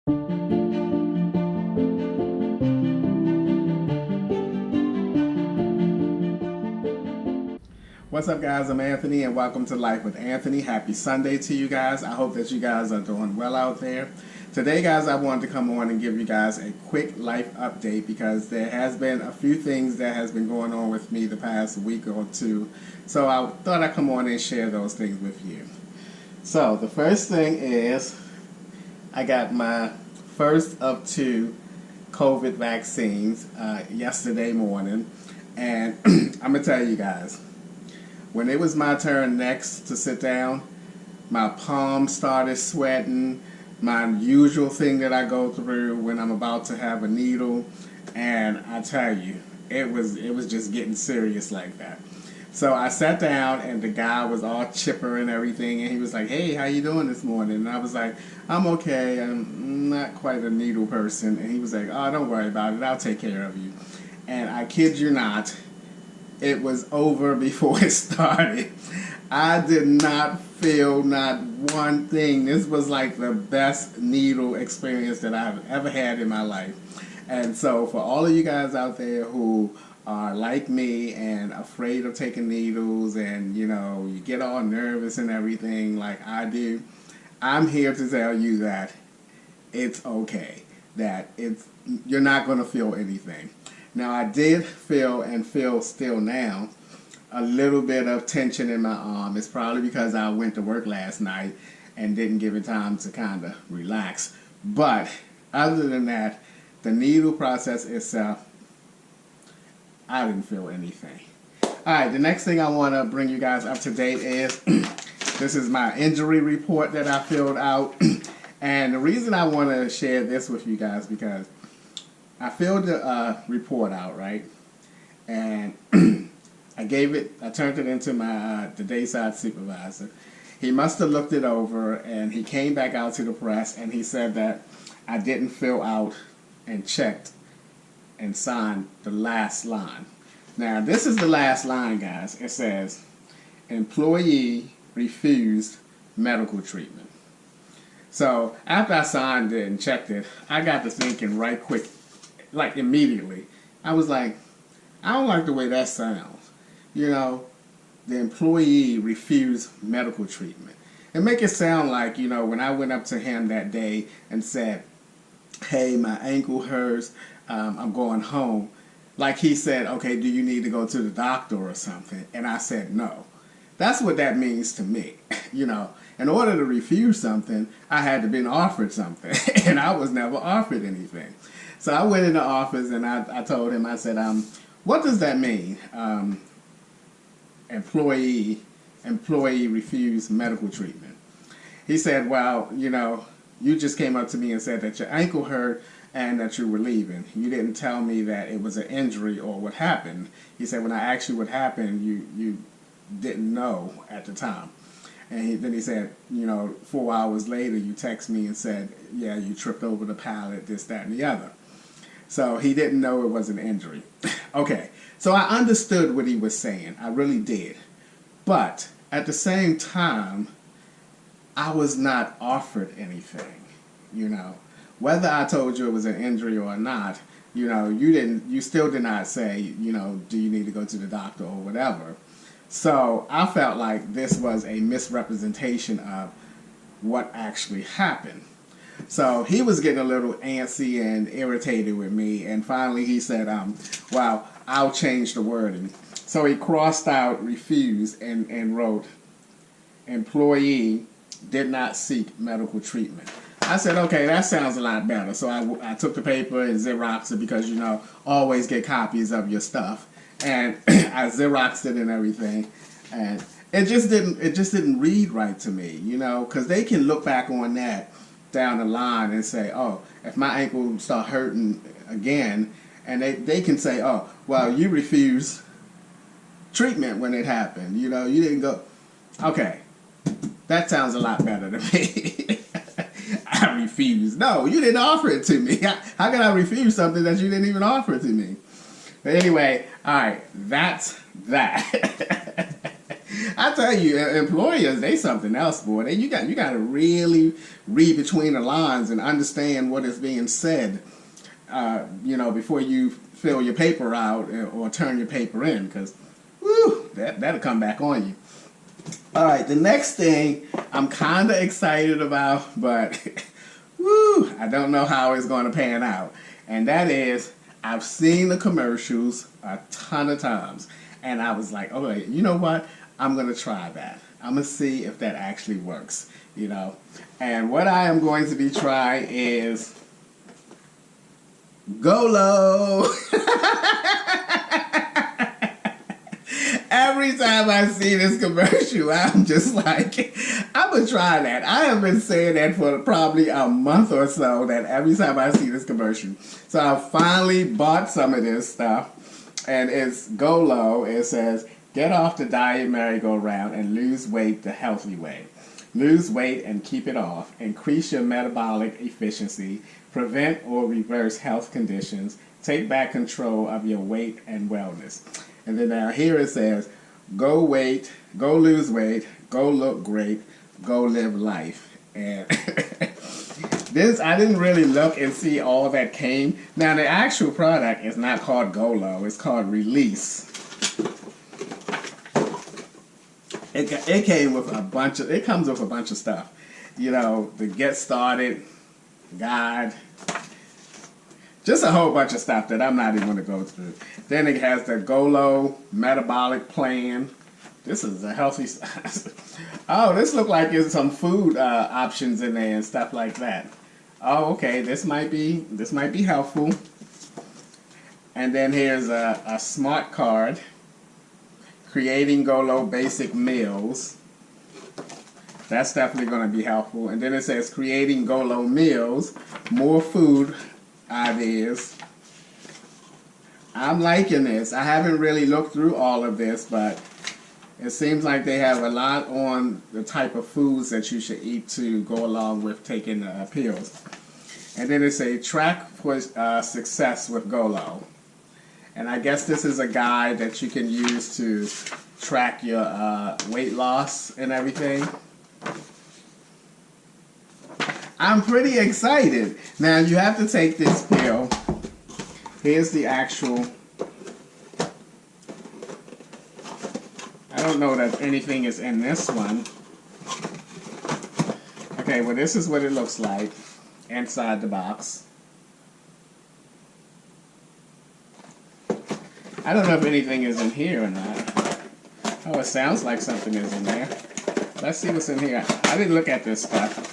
What's up, guys? I'm Anthony, and welcome to Life with Anthony. Happy Sunday to you guys. I hope that you guys are doing well out there. Today, guys, I wanted to come on and give you guys a quick life update because there has been a few things that has been going on with me the past week or two. So I thought I'd come on and share those things with you. So the first thing is I got my first of two COVID vaccines yesterday morning, and I'm going to tell you guys, when it was my turn next to sit down, my palms started sweating, my usual thing that I go through when I'm about to have a needle, and I tell you, it was just getting serious like that. So I sat down, and the guy was all chipper and everything, and he was like, "Hey, how you doing this morning?" And I was like, "I'm okay. I'm not quite a needle person." And he was like, "Oh, don't worry about it. I'll take care of you." And I kid you not, it was over before it started. I did not feel not one thing. This was like the best needle experience that I've ever had in my life. And so for all of you guys out there who are like me and afraid of taking needles, and you get all nervous and everything like I do, I'm here to tell you that it's okay. That you're not going to feel anything. Now, I did feel and feel still now a little bit of tension in my arm. It's probably because I went to work last night and didn't give it time to kind of relax. But other than that, the needle process itself, I didn't feel anything. All right, the next thing I want to bring you guys up to date is this is my injury report that I filled out. And the reason I want to share this with you guys because I filled the report out, right? And I turned it into my the dayside supervisor. He must have looked it over, and he came back out to the press, and he said that I didn't fill out and checked and signed the last line. Now, this is the last line, guys. It says, "Employee refused medical treatment." So after I signed it and checked it, I got to thinking right quick, like immediately. I was like, I don't like the way that sounds. The employee refused medical treatment. It make it sound like, when I went up to him that day and said, "Hey, my ankle hurts, I'm going home." Like he said, "Okay, do you need to go to the doctor or something?" And I said, "No." That's what that means to me. In order to refuse something, I had to been offered something. And I was never offered anything. So I went in the office and I told him, I said, "What does that mean? Employee refused medical treatment." He said, "Well, you just came up to me and said that your ankle hurt and that you were leaving. You didn't tell me that it was an injury or what happened." He said, "When I asked you what happened, you didn't know at the time." And then he said, 4 hours later, you text me and said, "Yeah, you tripped over the pallet, this, that, and the other." So he didn't know it was an injury. Okay, so I understood what he was saying. I really did. But at the same time, I was not offered anything. Whether I told you it was an injury or not, you still did not say, do you need to go to the doctor or whatever. So I felt like this was a misrepresentation of what actually happened. So he was getting a little antsy and irritated with me, and finally he said, "Well, I'll change the wording." So he crossed out "refused" and wrote, "Employee did not seek medical treatment." I said, "Okay, that sounds a lot better." So I took the paper and Xeroxed it because, always get copies of your stuff. And I Xeroxed it and everything. And it just didn't read right to me, because they can look back on that down the line and say, "Oh, if my ankle start hurting again," and they can say, "Oh, well, you refused treatment when it happened. You didn't go." Okay, that sounds a lot better to me. I refused. No, you didn't offer it to me. How can I refuse something that you didn't even offer to me? But anyway, all right, that's that. I tell you, employers, they something else, boy. You got to really read between the lines and understand what is being said, before you fill your paper out or turn your paper in, because, that'll come back on you. All right, the next thing I'm kind of excited about, but, I don't know how it's going to pan out, and that is, I've seen the commercials a ton of times, and I was like, okay, you know what? I'm going to try that. I'm going to see if that actually works, And what I am going to be trying is Golo. Every time I see this commercial, I'm just like, I'm going to try that. I have been saying that for probably a month or so, that every time I see this commercial. So I finally bought some of this stuff, and it's Golo. It says, get off the diet merry-go-round and lose weight the healthy way. Lose weight and keep it off. Increase your metabolic efficiency. Prevent or reverse health conditions. Take back control of your weight and wellness. And then now here it says, go lose weight, go look great, go live life. And this, I didn't really look and see all that came. Now the actual product is not called Golo, it's called Release. It came with it comes with a bunch of stuff. The get started guide. Just a whole bunch of stuff that I'm not even going to go through. Then it has the Golo metabolic plan. This is a healthy. Oh, this looks like there's some food options in there and stuff like that. Oh, okay. This might be helpful. And then here's a smart card. Creating Golo basic meals. That's definitely going to be helpful. And then it says creating Golo meals. More food ideas. I'm liking this. I haven't really looked through all of this, but it seems like they have a lot on the type of foods that you should eat to go along with taking pills. And then it's a track for success with Golo. And I guess this is a guide that you can use to track your weight loss and everything. I'm pretty excited. Now you have to take this pill. Here's the actual. I don't know that anything is in this one. Okay, well this is what it looks like inside the box. I don't know if anything is in here or not. Oh, it sounds like something is in there. Let's see what's in here. I didn't look at this stuff.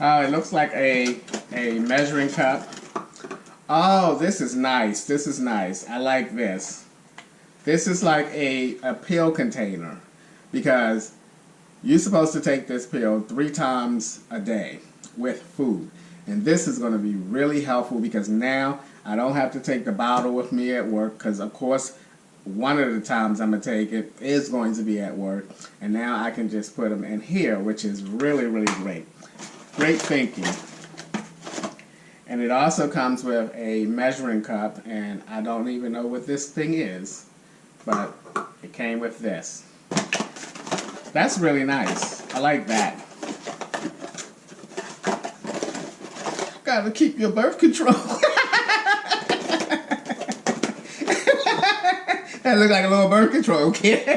Oh, it looks like a measuring cup. Oh, this is nice. This is nice. I like this. This is like a pill container, because you're supposed to take this pill 3 times a day with food. And this is going to be really helpful, because now I don't have to take the bottle with me at work, because of course one of the times I'm going to take it is going to be at work. And now I can just put them in here, which is really, really great. Great thinking. And it also comes with a measuring cup, and I don't even know what this thing is, but it came with this. That's really nice. I like that. Gotta keep your birth control. That looks like a little birth control kit.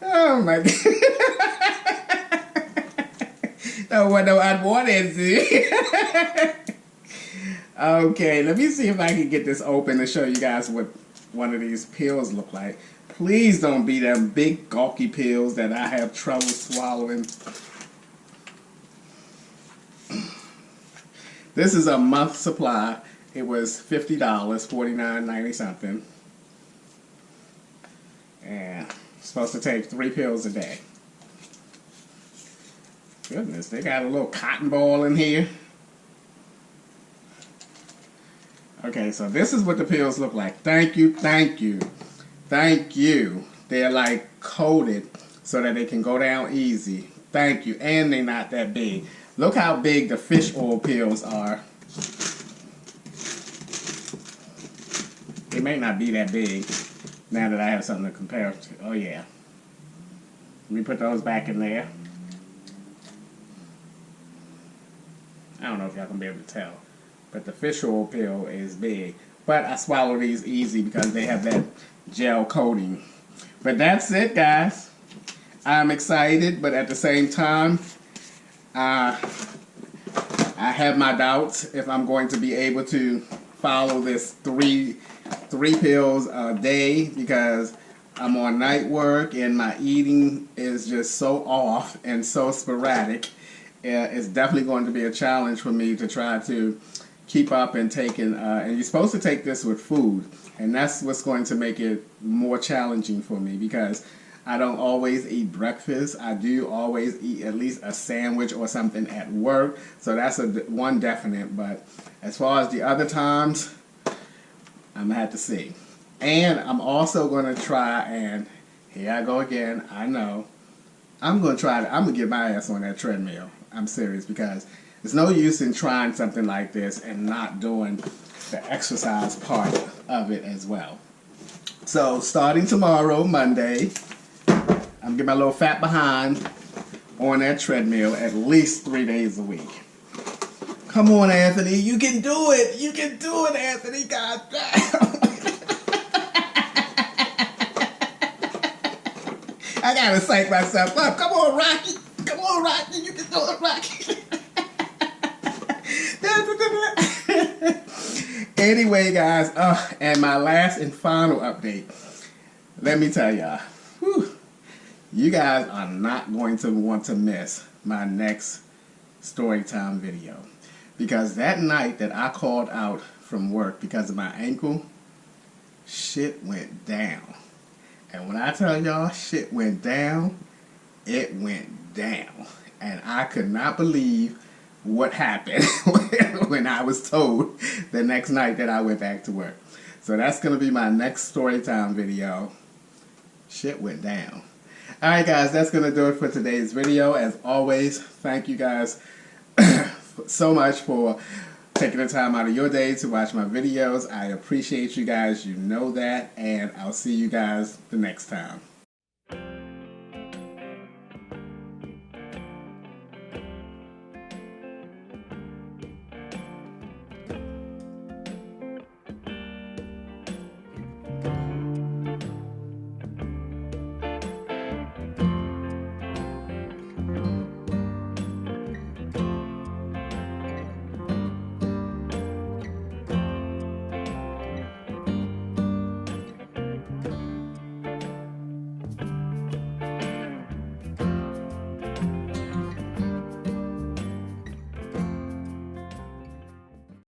Oh my God. No one know I'd want it. Okay, let me see if I can get this open to show you guys what one of these pills look like. Please don't be them big gawky pills that I have trouble swallowing. This is a month supply. It was $50, $49.90 something. And I'm supposed to take 3 pills a day. Goodness, they got a little cotton ball in here. Okay, so this is what the pills look like. Thank you, thank you, thank you. They're like coated so that they can go down easy. Thank you, and they're not that big. Look how big the fish oil pills are. It may not be that big now that I have something to compare it to. Oh yeah. Let me put those back in there. I don't know if y'all can be able to tell, but the fish oil pill is big. But I swallow these easy because they have that gel coating. But that's it, guys. I'm excited, but at the same time, I have my doubts if I'm going to be able to follow this three pills a day, because I'm on night work and my eating is just so off and so sporadic. It's definitely going to be a challenge for me to try to keep up and taking, and you're supposed to take this with food, and that's what's going to make it more challenging for me, because I don't always eat breakfast. I do always eat at least a sandwich or something at work, so that's one definite. But as far as the other times, I'm gonna have to see. And I'm also gonna try, and here I go again, I know, I'm gonna get my ass on that treadmill. I'm serious, because there's no use in trying something like this and not doing the exercise part of it as well. So starting tomorrow, Monday, I'm getting my little fat behind on that treadmill at least 3 days a week. Come on, Anthony, you can do it. You can do it, Anthony. God damn. I gotta psych myself up. Come on, Rocky. Come on, Rocky. You can do it, Rocky. Anyway, guys, and my last and final update. Let me tell y'all, you guys are not going to want to miss my next story time video, because that night that I called out from work because of my ankle, shit went down. And when I tell y'all shit went down, it went down. And I could not believe what happened when I was told the next night that I went back to work. So that's going to be my next story time video. Shit went down. Alright guys, that's going to do it for today's video. As always, thank you guys so much for taking the time out of your day to watch my videos. I appreciate you guys, you know that, and I'll see you guys the next time.